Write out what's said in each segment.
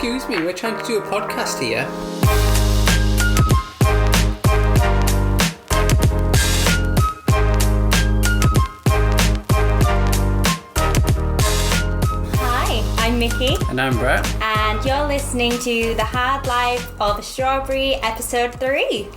excuse me, we're trying to do a podcast here. Hi, I'm Mickey. And I'm Brett. And you're listening to The Hard Life of Strawberry, Episode 3.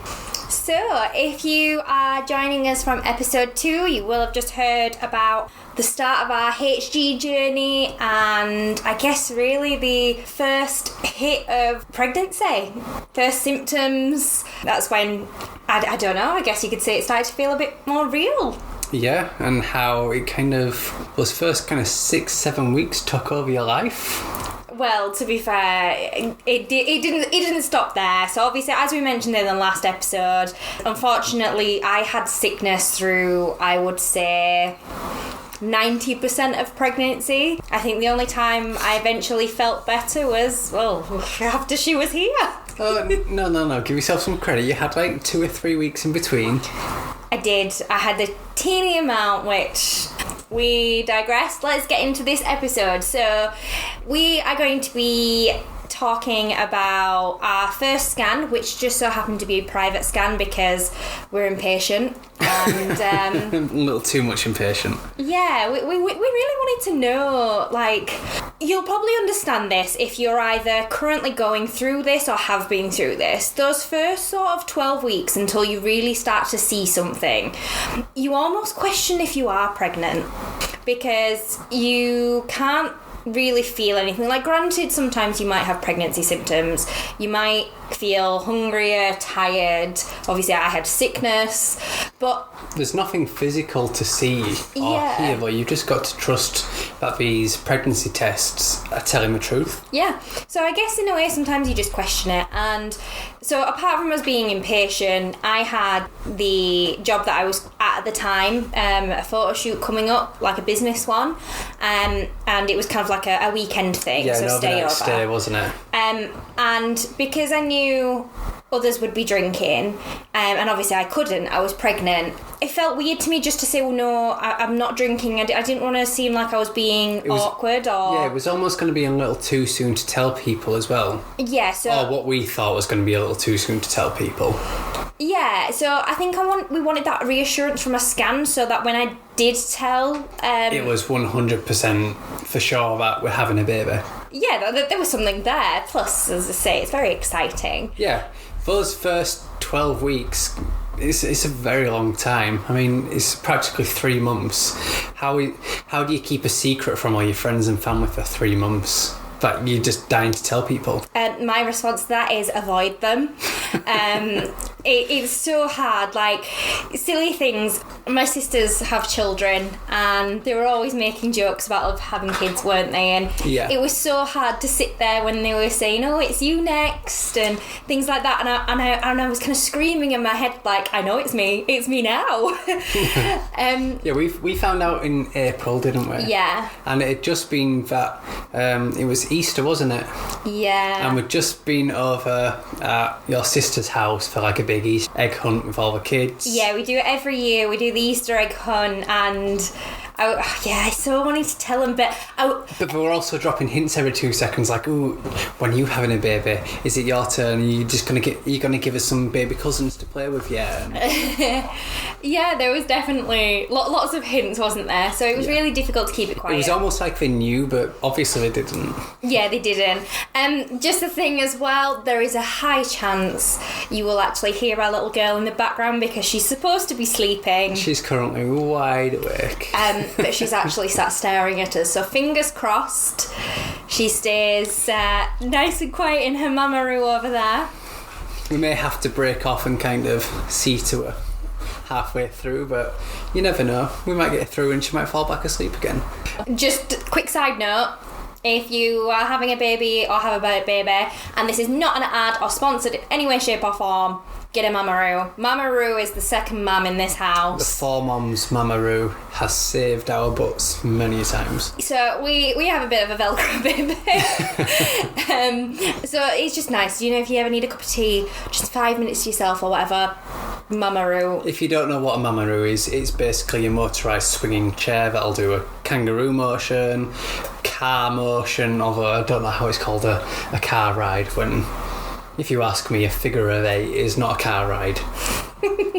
So, if you are joining us from Episode 2, you will have just heard about the start of our HG journey and I guess really the first hit of pregnancy. First symptoms. That's when, I don't know, I guess you could say it started to feel a bit more real. Yeah, and how it kind of, those first kind of 6-7 weeks took over your life. Well, to be fair, it didn't stop there. So obviously, as we mentioned in the last episode, unfortunately, I had sickness through, I would say, 90% of pregnancy. I think the only time I eventually felt better was, well, after she was here. Oh, no. Give yourself some credit. You had like 2 or 3 weeks in between. I did. I had a teeny amount, which... We digress. Let's get into this episode. So we are going to be talking about our first scan, which just so happened to be a private scan because we're impatient and a little too much impatient. Yeah, we really wanted to know, like, you'll probably understand this if you're either currently going through this or have been through this. Those first sort of 12 weeks until you really start to see something, you almost question if you are pregnant because you can't really feel anything. Like, granted, sometimes you might have pregnancy symptoms. You might feel hungrier, tired. Obviously, I had sickness, but there's nothing physical to see or hear, but you've just got to trust that these pregnancy tests are telling the truth. Yeah. So I guess in a way, sometimes you just question it. And so apart from us being impatient, I had the job that I was at the time, a photo shoot coming up, like a business one, and it was kind of like a weekend thing, so stay over. Stay, wasn't it? And because I knew others would be drinking, and obviously I couldn't, I was pregnant, it felt weird to me just to say, well, no, I'm not drinking. I didn't want to seem like I was being awkward or... Yeah, it was almost going to be a little too soon to tell people as well. Yeah, so... Or what we thought was going to be a little too soon to tell people. Yeah, so I think we wanted that reassurance from a scan so that when I did tell... it was 100% for sure that we're having a baby. Yeah, there was something there. Plus, as I say, it's very exciting. Yeah, those first 12 weeks... It's a very long time. I mean, it's practically 3 months. How do you keep a secret from all your friends and family for 3 months? That you're just dying to tell people? My response to that is avoid them. It's so hard. Like, silly things. My sisters have children and they were always making jokes about having kids, weren't they? And it was so hard to sit there when they were saying, oh, it's you next and things like that, and I was kind of screaming in my head like, I know it's me now. Yeah, we found out in April, didn't we? Yeah. And it had just been that it was Easter, wasn't it? Yeah. And we'd just been over at your sister's house for like a big Easter egg hunt with all the kids. Yeah, we do it every year. We do the Easter egg hunt, and I so wanted to tell them, but we were also dropping hints every 2 seconds, like, ooh, when you having a baby, is it your turn? Are you just gonna give us some baby cousins to play with? Yeah. Yeah, there was definitely lots of hints, wasn't there? So it was really difficult to keep it quiet. It was almost like they knew, but obviously they didn't. Yeah, they didn't. Just the thing as well, there is a high chance you will actually hear our little girl in the background because she's supposed to be sleeping. She's currently wide awake. But she's actually sat staring at us. So fingers crossed she stays nice and quiet in her mama-roo over there. We may have to break off and kind of see to her halfway through, but you never know. We might get through and she might fall back asleep again. Just quick side note, if you are having a baby or have a baby and this is not an ad or sponsored in any way, shape or form, get a mama-roo. Mama-roo is the second mum in this house. The 4 mums mama-roo has saved our butts many times. So we have a bit of a Velcro baby. So it's just nice, you know, if you ever need a cup of tea, just 5 minutes to yourself or whatever, Mamaroo. If you don't know what a mamaroo is, it's basically a motorised swinging chair that'll do a kangaroo motion, car motion, although I don't know how it's called a car ride when, if you ask me, a figure of 8 is not a car ride.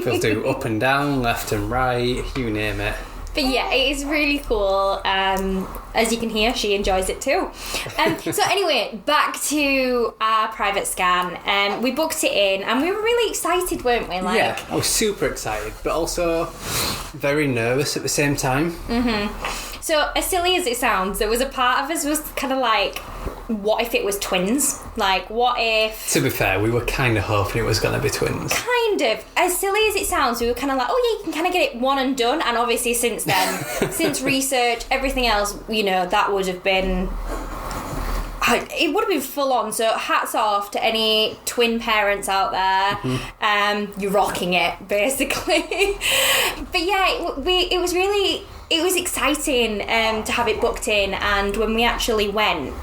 They'll do up and down, left and right, you name it. But yeah, it is really cool. As you can hear, she enjoys it too. So anyway, back to our private scan. We booked it in and we were really excited, weren't we? Yeah, I was super excited, but also very nervous at the same time. Mm-hmm. So as silly as it sounds, there was a part of us was kind of like, what if it was twins? Like, what if... To be fair, we were kind of hoping it was going to be twins. Kind of. As silly as it sounds, we were kind of like, oh yeah, you can kind of get it one and done. And obviously since then, since research, everything else, you know, that would have been... It would have been full on. So hats off to any twin parents out there. Mm-hmm. You're rocking it, basically. But yeah, it was really... It was exciting to have it booked in, and when we actually went,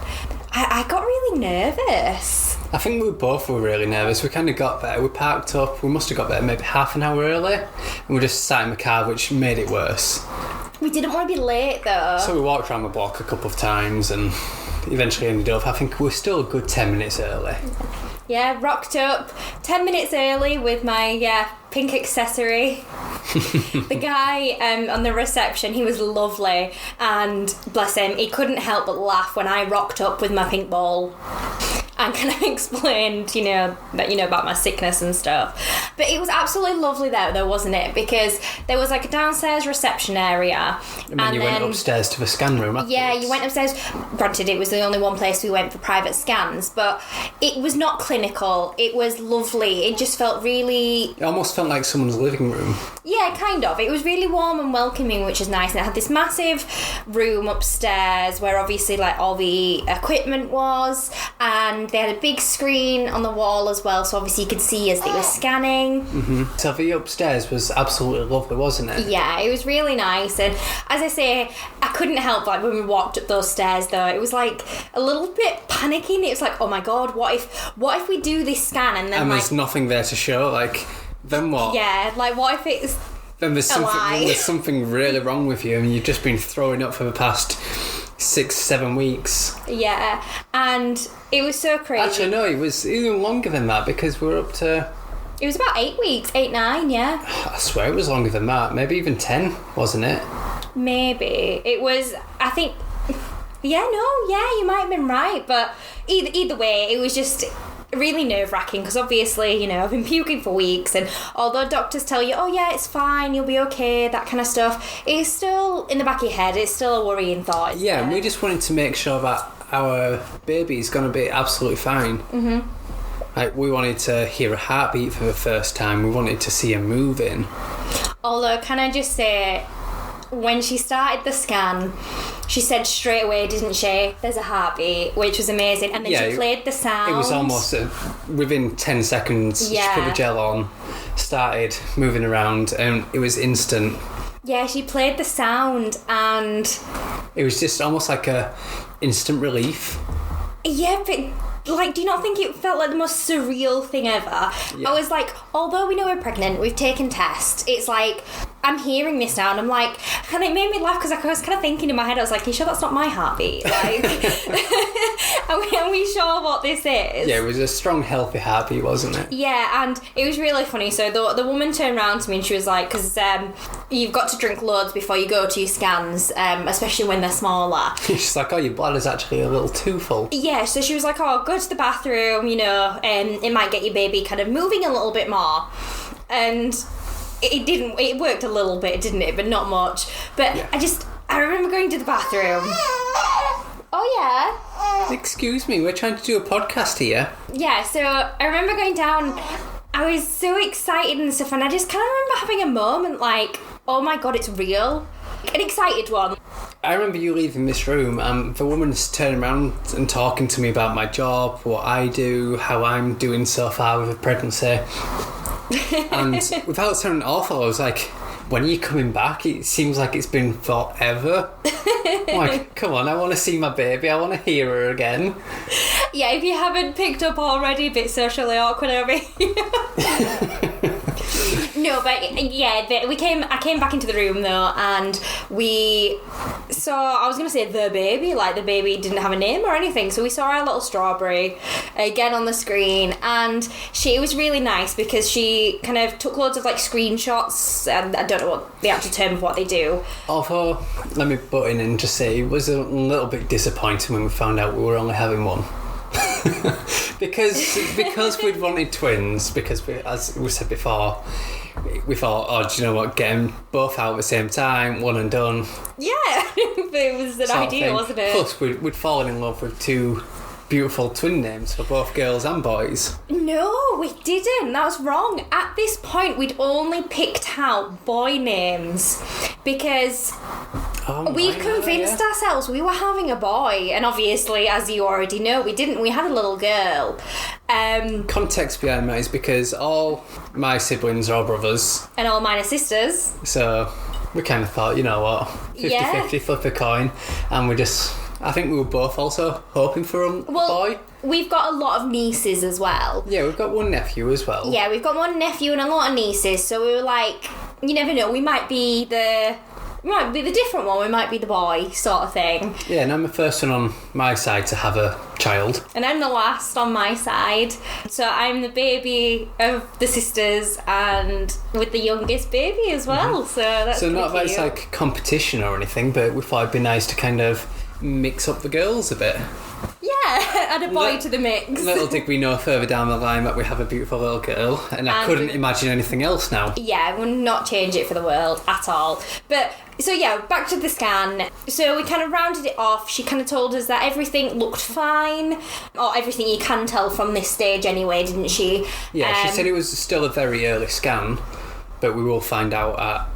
I got really nervous. I think we both were really nervous. We kind of got there, we parked up, we must have got there maybe half an hour early, and we just sat in the car, which made it worse. We didn't want to be late though. So we walked around the block a couple of times and eventually ended up, I think we were still a good 10 minutes early. Yeah, rocked up 10 minutes early with my pink accessory. The guy on the reception, he was lovely, and bless him, he couldn't help but laugh when I rocked up with my pink ball and kind of explained, about my sickness and stuff. But it was absolutely lovely though, wasn't it? Because there was like a downstairs reception area. And then you went upstairs to the scan room afterwards. Yeah, you went upstairs. Granted, it was the only one place we went for private scans, but it was not clinical. It was lovely. It just felt really... It almost felt like someone's living room. Yeah, kind of. It was really warm and welcoming, which is nice. And it had this massive room upstairs where obviously like all the equipment was, and they had a big screen on the wall as well, so obviously you could see as they were scanning. Mm-hmm. So the upstairs was absolutely lovely, wasn't it? Yeah, it was really nice. And as I say, I couldn't help like when we walked up those stairs though, it was like a little bit panicking. It was like, oh my god, what if we do this scan and then and there's nothing there to show, like, then what? Yeah, like what if it's then there's something really wrong with you and you've just been throwing up for the past 6-7 weeks. Yeah, and it was so crazy. Actually no, it was even longer than that, because we're up to... It was about 8 weeks, 8, 9, yeah. I swear it was longer than that, maybe even 10, wasn't it? Maybe. It was, I think... Yeah, you might have been right, but either way, it was just really nerve-wracking, because obviously, I've been puking for weeks, and although doctors tell you, oh yeah, it's fine, you'll be okay, that kind of stuff, it's still in the back of your head, it's still a worrying thought. Yeah, and we just wanted to make sure that our baby's going to be absolutely fine. Mm-hmm. Like, we wanted to hear a heartbeat for the first time, we wanted to see her moving. Although, can I just say, when she started the scan, she said straight away, didn't she, there's a heartbeat, which was amazing. And then she played the sound. It was almost within 10 seconds. Yeah. She put the gel on, started moving around, and it was instant. Yeah, she played the sound, and it was just almost like a instant relief. Yeah, but like, do you not think it felt like the most surreal thing ever? Yeah. I was like, although we know we're pregnant, we've taken tests, it's like, I'm hearing this now and I'm like, and it made me laugh because I was kind of thinking in my head, I was like, are you sure that's not my heartbeat? Like, are we sure what this is? Yeah, it was a strong, healthy heartbeat, wasn't it? Yeah, and it was really funny. So the woman turned around to me and she was like, because you've got to drink loads before you go to your scans, especially when they're smaller. She's like, oh, your bladder's actually a little too full. Yeah, so she was like, oh, go to the bathroom, it might get your baby kind of moving a little bit more. And it worked a little bit, didn't it? But not much. But yeah. I remember going to the bathroom. Oh, yeah? Excuse me, we're trying to do a podcast here. Yeah, so I remember going down. I was so excited and stuff, and I just kind of remember having a moment like, oh my god, it's real. An excited one. I remember you leaving this room and the woman's turning around and talking to me about my job, what I do, how I'm doing so far with the pregnancy. And without sounding awful, I was like, when are you coming back? It seems like it's been forever. I'm like, come on, I want to see my baby, I want to hear her again. Yeah, if you haven't picked up already, a bit socially awkward over here. No, but yeah, I came back into the room though, and we saw, I was going to say the baby, like the baby didn't have a name or anything, so we saw our little strawberry again on the screen, and it was really nice because she kind of took loads of like screenshots, and I don't know what the actual term of what they do. Although, let me butt in and just say, it was a little bit disappointing when we found out we were only having one. because we'd wanted twins, because as we said before, we thought, oh, do you know what, get them both out at the same time, one and done. Yeah, it was an idea, wasn't it? Plus, we'd fallen in love with two beautiful twin names for both girls and boys. No, we didn't. That was wrong. At this point, we'd only picked out boy names because we'd convinced ourselves we were having a boy, and obviously, as you already know, we didn't. We had a little girl. Context behind that is because all my siblings are all brothers. And all mine are sisters. So we kind of thought, you know what, 50-50, flip a coin, and I think we were both also hoping for a boy. We've got a lot of nieces as well. Yeah, we've got one nephew as well. Yeah, we've got one nephew and a lot of nieces, so we were like, you never know, we might be the different one, we might be the boy sort of thing. Yeah, and I'm the first one on my side to have a child. And I'm the last on my side. So I'm the baby of the sisters and with the youngest baby as well. Mm-hmm. So that's not that it's like competition or anything, but we thought it'd be nice to kind of mix up the girls a bit. Yeah, add a boy to the mix. Little did we know further down the line that we have a beautiful little girl, and I couldn't imagine anything else now. Yeah, we'll not change it for the world at all. But so yeah, back to the scan. So we kind of rounded it off. She kind of told us that everything looked fine, or everything you can tell from this stage anyway, didn't she? Yeah, she said it was still a very early scan, but we will find out at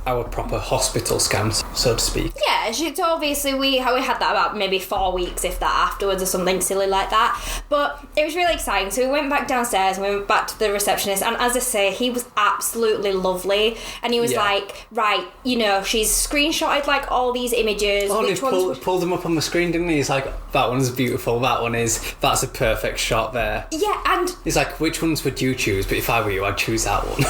our proper hospital scans, so to speak. Yeah, so obviously we had that about maybe 4 weeks, if that, afterwards or something silly like that. But it was really exciting. So we went back downstairs and we went back to the receptionist, and as I say, he was absolutely lovely. And he was like, right, you know, she's screenshotted like all these images. Oh, he pulled them up on the screen, didn't he? He's like, that one's beautiful, that's a perfect shot there. Yeah, and he's like, which ones would you choose? But if I were you, I'd choose that one.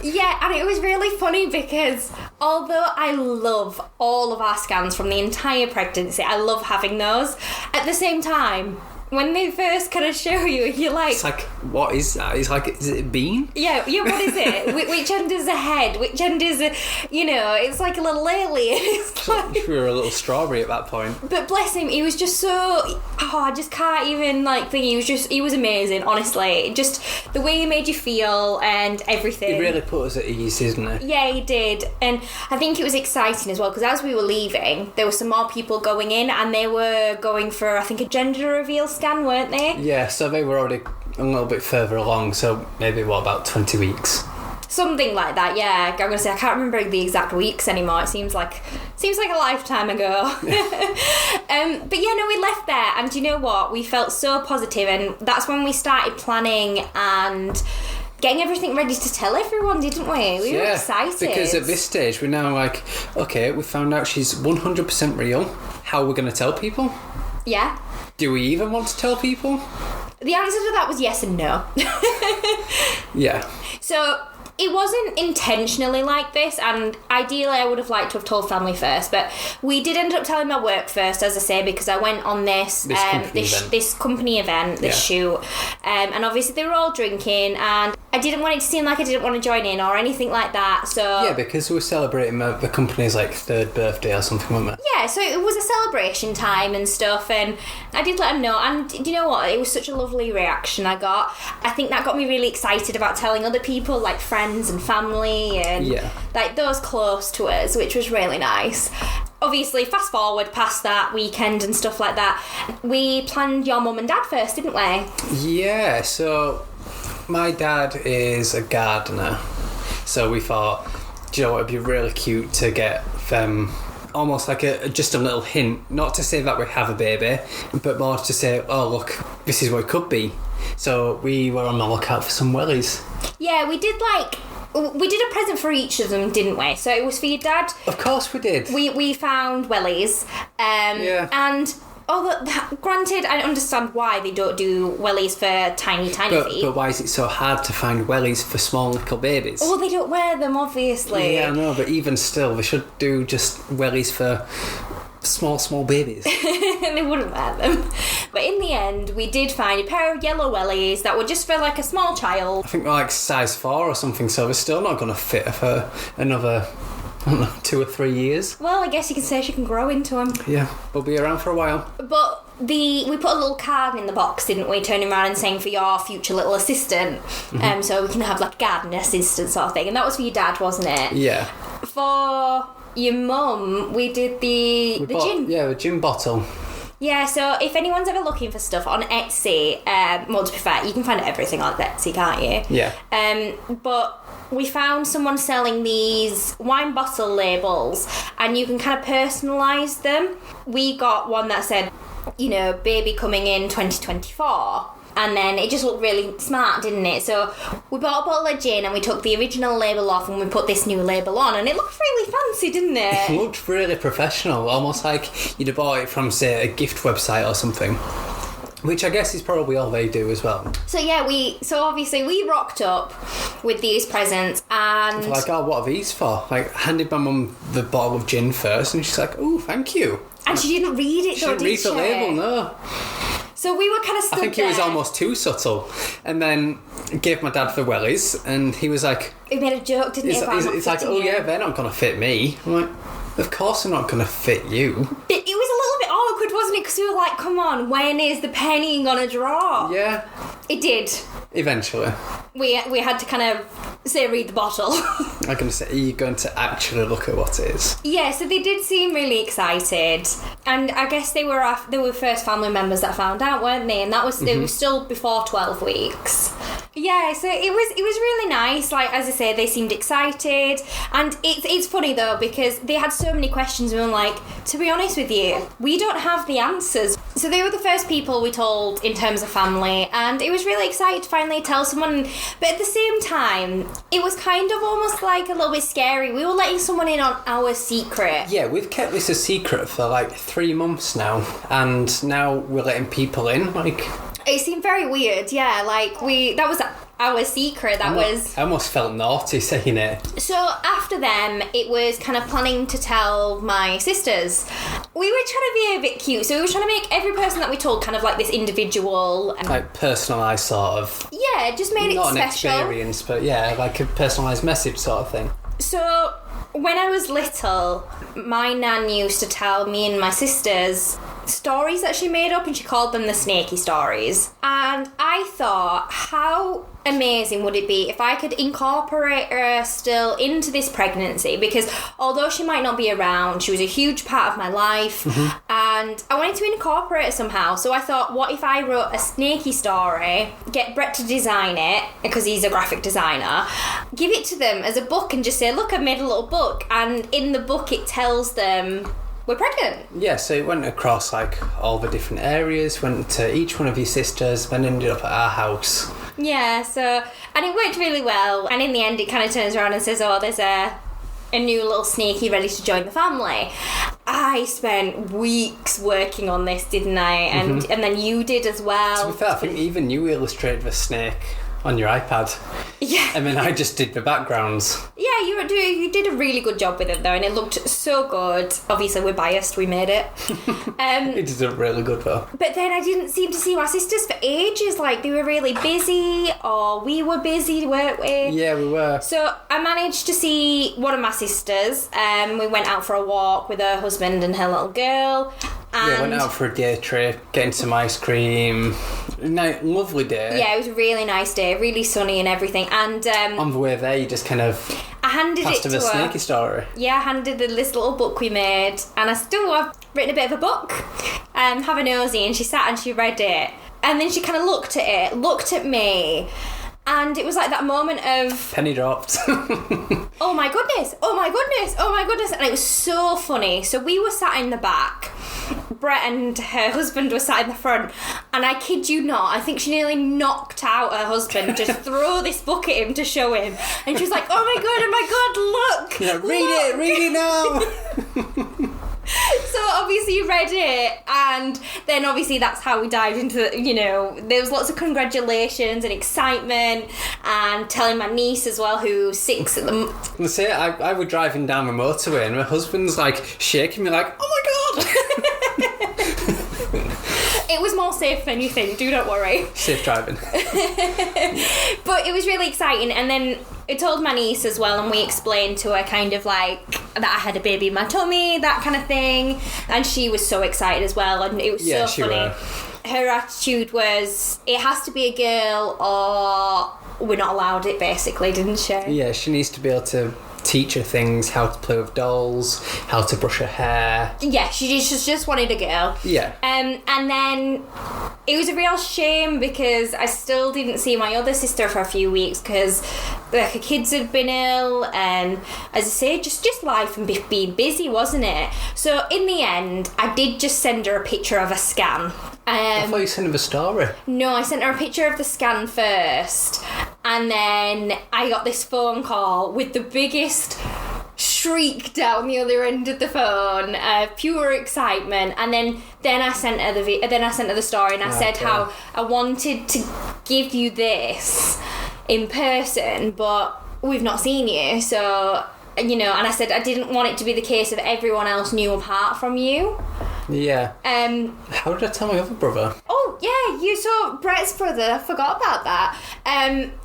Yeah, and it was really funny because although I love all of our scans from the entire pregnancy, I love having those, at the same time, when they first kind of show you, you're like... It's like, what is that? It's like, is it a bean? Yeah, what is it? Which end is a head? Which end is a... You know, it's like a little alien. It's like... We were a little strawberry at that point. But bless him, he was just so... Oh, I just can't even, think... He was amazing, honestly. Just the way he made you feel and everything. He really put us at ease, didn't he? Yeah, he did. And I think it was exciting as well, because as we were leaving, there were some more people going in, and they were going for, I think, a gender reveal scan, weren't they? Yeah, so they were already a little bit further along, so maybe about 20 weeks. Something like that, yeah. I'm gonna say I can't remember the exact weeks anymore. It seems like a lifetime ago. But yeah, no, we left there, and you know what? We felt so positive, and that's when we started planning and getting everything ready to tell everyone, didn't we? We were excited. Because at this stage, we're now like, okay, we found out she's 100% real. How are we going to tell people? Yeah. Do we even want to tell people? The answer to that was yes and no. Yeah. So it wasn't intentionally like this, and ideally I would have liked to have told family first, but we did end up telling my work first, as I say, because I went on this company event, shoot, and obviously they were all drinking, and I didn't want it to seem like I didn't want to join in or anything like that. So yeah, because we were celebrating the company's third birthday or something, weren't we? Yeah, so it was a celebration time and stuff, and I did let them know, and do you know what? It was such a lovely reaction I got. I think that got me really excited about telling other people, like friends and family and those close to us, which was really nice. Obviously, fast forward past that weekend and stuff like that, we planned your mum and dad first, didn't we? Yeah, so my dad is a gardener, so we thought, do you know what, it'd be really cute to get them almost like just a little hint, not to say that we have a baby, but more to say, oh look, this is what it could be. So we were on the lookout for some wellies. Yeah, we did a present for each of them, didn't we? So it was for your dad. Of course we did. We found wellies. And Granted, I understand why they don't do wellies for tiny feet. But why is it so hard to find wellies for small little babies? Oh, they don't wear them, obviously. Yeah, I know, but even still, they should do just wellies for small babies. And they wouldn't wear them. But in the end, we did find a pair of yellow wellies that were just for like a small child. I think they're like size 4 or something, so they're still not going to fit for another, I don't know, 2 or 3 years. Well, I guess you can say she can grow into them. Yeah, they'll be around for a while. But we put a little card in the box, didn't we, turning around and saying for your future little assistant. So we can have like a garden assistant sort of thing. And that was for your dad, wasn't it? Yeah. For your mum, we did the gin. Yeah, the gin bottle. Yeah, so if anyone's ever looking for stuff on Etsy, well, to be fair, you can find everything on Etsy, can't you? Yeah. But we found someone selling these wine bottle labels, and you can kind of personalise them. We got one that said, baby coming in 2024. And then it just looked really smart, didn't it? So we bought a bottle of gin and we took the original label off and we put this new label on, and it looked really fancy, didn't it? It looked really professional, almost like you'd have bought it from, say, a gift website or something. Which I guess is probably all they do as well. So yeah, obviously we rocked up with these presents, and like, oh, what are these for? Like, handed my mum the bottle of gin first, and she's like, oh, thank you. And she didn't read it, she didn't read the label, no. So we were kind of stood I think there. It was almost too subtle. And then gave my dad the wellies, and he was like... He made a joke, didn't he? It's like, oh yeah, they're not going to fit me. I'm like, of course they're not going to fit you. It was a little bit awkward, wasn't it? Because we were like, come on, when is the penny going to drop? Yeah. It did. Eventually. We had to kind of say, read the bottle. I'm going to say, are you going to actually look at what it is? Yeah, so they did seem really excited. And I guess they were first family members that found out, weren't they? And that was they were still before 12 weeks. Yeah, so it was really nice. Like, as I say, they seemed excited. And it's funny though, because they had so many questions, and we were like, to be honest with you, we don't have the answers. So they were the first people we told in terms of family, and it was really exciting to finally tell someone. But at the same time, it was kind of almost like a little bit scary. We were letting someone in on our secret. Yeah, we've kept this a secret for like 3 months now, and now we're letting people in. Like, it seemed very weird. Yeah, like that was our secret. I almost felt naughty saying it. So after them, it was kind of planning to tell my sisters. We were trying to be a bit cute, so we were trying to make every person that we told kind of like this individual, and like personalised sort of. Yeah, just made it special. Not an experience, but yeah, like a personalised message sort of thing. So when I was little, my nan used to tell me and my sisters stories that she made up, and she called them the snaky stories. And I thought, how amazing would it be if I could incorporate her still into this pregnancy, because although she might not be around, she was a huge part of my life, and I wanted to incorporate it somehow. So I thought, what if I wrote a snaky story, get Brett to design it, because he's a graphic designer, give it to them as a book and just say, look, I made a little book, and in the book it tells them we're pregnant. Yeah, so it went across like all the different areas, went to each one of your sisters, then ended up at our house. Yeah, so, and it worked really well, and in the end it kind of turns around and says, oh, there's a new little snaky ready to join the family. I spent weeks working on this, didn't I? And then you did as well. To be fair, I think even you illustrated the snake on your iPad. Yeah. And then I just did the backgrounds. Yeah, you did a really good job with it though, and it looked so good. Obviously we're biased, we made it. It did a really good though. But then I didn't seem to see my sisters for ages. Like, they were really busy, or we were busy, weren't we? Yeah, we were. So I managed to see one of my sisters. We went out for a walk with her husband and her little girl. And went out for a day trip, getting some ice cream. Lovely day. Yeah, it was a really nice day, really sunny and everything. And on the way there, you just kind of I handed passed it to her her. Snaky story. Yeah, I handed her this little book we made, and I still have written a bit of a book. Have a nosy, and she sat and she read it, and then she kind of looked at it, looked at me. And it was like that moment of... penny dropped. Oh my goodness, oh my goodness, oh my goodness. And it was so funny. So we were sat in the back. Brett and her husband were sat in the front. And I kid you not, I think she nearly knocked out her husband to throw this book at him to show him. And she was like, oh my god, look. Yeah, read it now. So obviously you read it, and then obviously that's how we dived into, there was lots of congratulations and excitement, and telling my niece as well, who's 6 at the Let's say I was driving down the motorway and my husband's like shaking me like, oh my god. It was more safe than you think, do not worry. Safe driving. But it was really exciting, and then I told my niece as well, and we explained to her kind of like that I had a baby in my tummy, that kind of thing, and she was so excited as well, and it was so funny. Her attitude was, it has to be a girl or we're not allowed it, basically, didn't she? Yeah, she needs to be able to teach her things, how to play with dolls, how to brush her hair. Yeah, she just wanted a girl. Yeah. And then it was a real shame because I still didn't see my other sister for a few weeks because her kids had been ill, and as I say, just life and being busy, wasn't it? So in the end, I did just send her a picture of a scan. I thought you sent her a story. No, I sent her a picture of the scan first, and then I got this phone call with the biggest shriek down the other end of the phone, pure excitement, and then I sent her the story, and I said how I wanted to give you this in person, but we've not seen you, so and I said I didn't want it to be the case of everyone else knew apart from you. Yeah. How did I tell my other brother? Oh yeah, you saw Brett's brother. I forgot about that.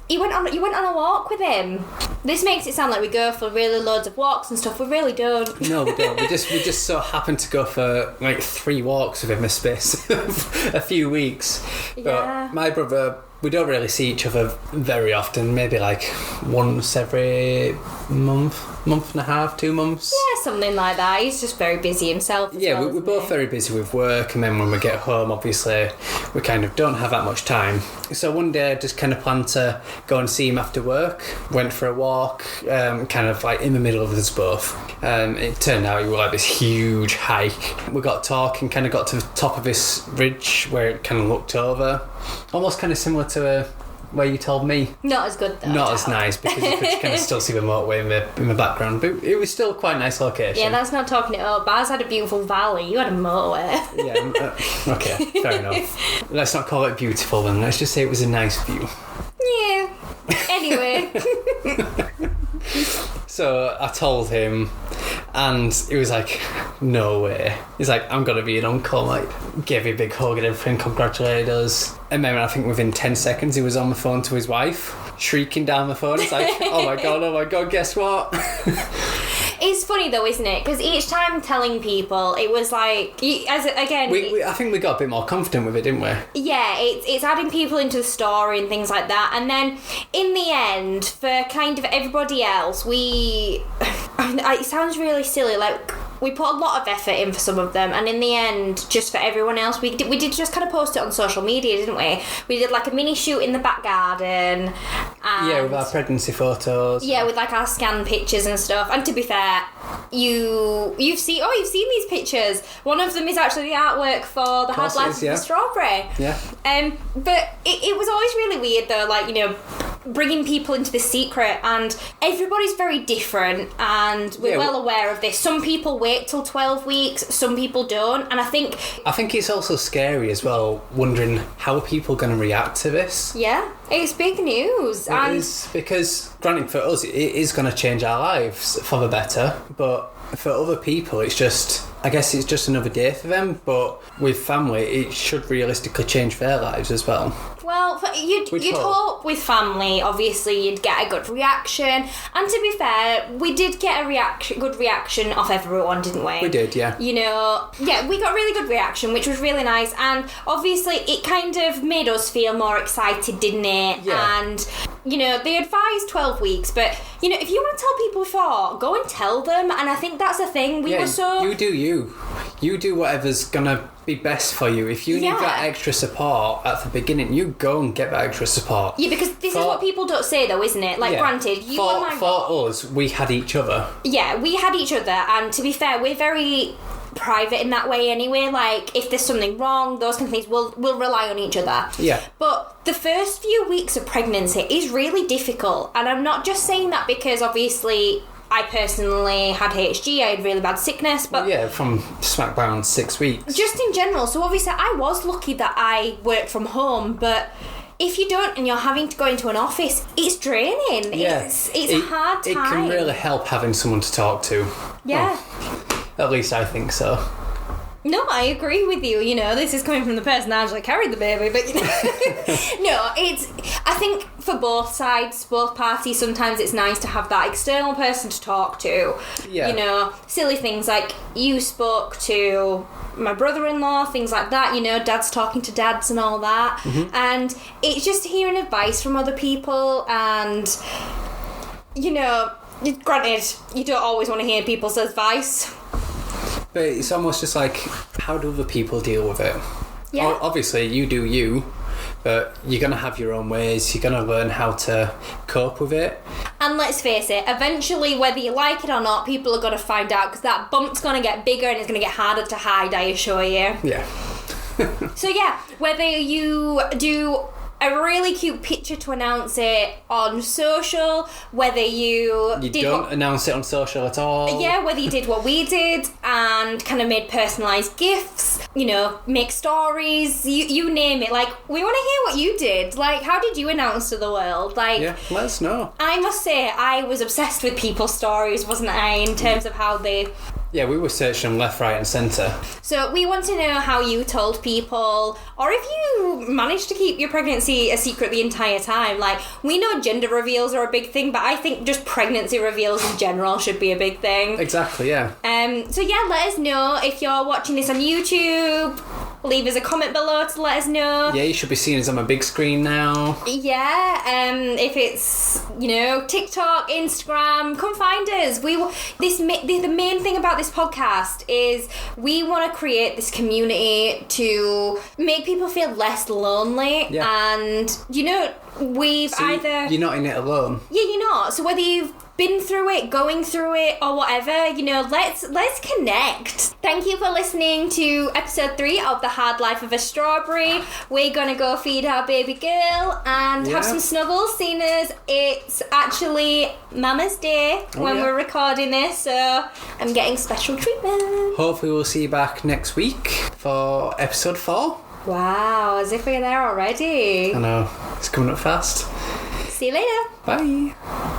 You went on a walk with him. This makes it sound like we go for really loads of walks and stuff. We really don't. No, we don't. We just so happened to go for like 3 walks within the space of a few weeks. Yeah. But my brother, we don't really see each other very often. Maybe like once every month and a half, 2 months. Yeah, something like that. He's just very busy himself. We're both very busy with work, and then when we get home, obviously, we kind of don't have that much time. So one day I just kind of planned to go and see him after work. Went for a walk, kind of like in the middle of us both. It turned out it was like this huge hike. We got talking, kind of got to the top of this ridge where it kind of looked over. Almost kind of similar to where you told me. Not as good though. Not as nice, because you could kind of still see the motorway in the background, but it was still quite a nice location. Yeah, that's not talking it up. Ours had a beautiful valley. You had a motorway. Yeah, okay, fair enough. Let's not call it beautiful then. Let's just say it was a nice view. Yeah. Anyway. So I told him, and he was like, no way. He's like, I'm going to be an uncle. Like, gave me a big hug and everything, congratulated us. And then I think within 10 seconds he was on the phone to his wife, shrieking down the phone. It's like, oh my god, guess what? It's funny though, isn't it? Because each time telling people, it was like, I think we got a bit more confident with it, didn't we? Yeah, it's adding people into the story and things like that. And then in the end, for kind of everybody else, it sounds really silly, like we put a lot of effort in for some of them, and in the end, just for everyone else, we did just kind of post it on social media, didn't we? We did like a mini shoot in the back garden. Yeah, with our pregnancy photos. Yeah, with like our scan pictures and stuff. And to be fair, you've seen these pictures. One of them is actually the artwork for the Hard Life of the Strawberry. Yeah. But it was always really weird though, like, bringing people into the secret, and everybody's very different, and we're well aware of this. Some people wait till 12 weeks, some people don't, and I think it's also scary as well, wondering how are people going to react to this. Yeah, it's big news. It is, because granted for us it is going to change our lives for the better, but for other people it's just another day for them. But with family, it should realistically change their lives as well. Well, you'd hope with family, obviously, you'd get a good reaction. And to be fair, we did get a good reaction off everyone, didn't we? We did, yeah. We got really good reaction, which was really nice. And obviously, it kind of made us feel more excited, didn't it? Yeah. And, they advised 12 weeks, but, if you want to tell people before, go and tell them. And I think that's the thing. You do you. You do whatever's gonna be best for you. If you need that extra support at the beginning, you go and get that extra support. Yeah, because this is what people don't say though, isn't it? Like, granted, for us, we had each other. Yeah, we had each other, and to be fair, we're very private in that way anyway. Like, if there's something wrong, those kind of things, we'll rely on each other. Yeah. But the first few weeks of pregnancy is really difficult, and I'm not just saying that because obviously I personally had HG, I had really bad sickness, but yeah, from smack around 6 weeks. just in general. So obviously I was lucky that I worked from home, but if you don't and you're having to go into an office, it's draining. Yeah. It's a hard time. It can really help having someone to talk to. Yeah. At least I think so. No, I agree with you. You know, this is coming from the person that actually carried the baby, but you know, no, I think for both sides, both parties, sometimes it's nice to have that external person to talk to. Yeah. You know, silly things like you spoke to my brother-in-law, things like that. You know, dads talking to dads and all that, and it's just hearing advice from other people, and you know, granted, you don't always want to hear people's advice. But it's almost just like, how do other people deal with it? Yeah. Obviously, you do you, but you're going to have your own ways. You're going to learn how to cope with it. And let's face it, eventually, whether you like it or not, people are going to find out, because that bump's going to get bigger and it's going to get harder to hide, I assure you. Yeah. So yeah, whether you do a really cute picture to announce it on social, whether you don't announce it on social at all. Yeah, whether you did what we did and kind of made personalised gifts, you know, make stories, you name it. Like, we want to hear what you did. Like, how did you announce to the world? Like, yeah, let us know. I must say, I was obsessed with people's stories, wasn't I, in terms of how they... Yeah, we were searching them left, right and centre. So we want to know how you told people, or if you managed to keep your pregnancy a secret the entire time. Like, we know gender reveals are a big thing, but I think just pregnancy reveals in general should be a big thing. Exactly, yeah. So yeah, let us know if you're watching this on YouTube. Leave us a comment below to let us know. Yeah, you should be seeing us on a big screen now. Yeah, if it's, you know, TikTok, Instagram, come find us. The main thing about this podcast is we want to create this community to make people feel less lonely. Yeah. And, you know, you're not in it alone. Yeah, you're not. So whether you've been through it, going through it, or whatever, you know, let's connect. Thank you for listening to episode 3 of The Hard Life of a Strawberry. We're gonna go feed our baby girl and have some snuggles, seeing as it's actually Mama's Day when we're recording this, so I'm getting special treatment. Hopefully we'll see you back next week for episode 4. Wow, as if we're there already. I know, it's coming up fast. See you later. Bye.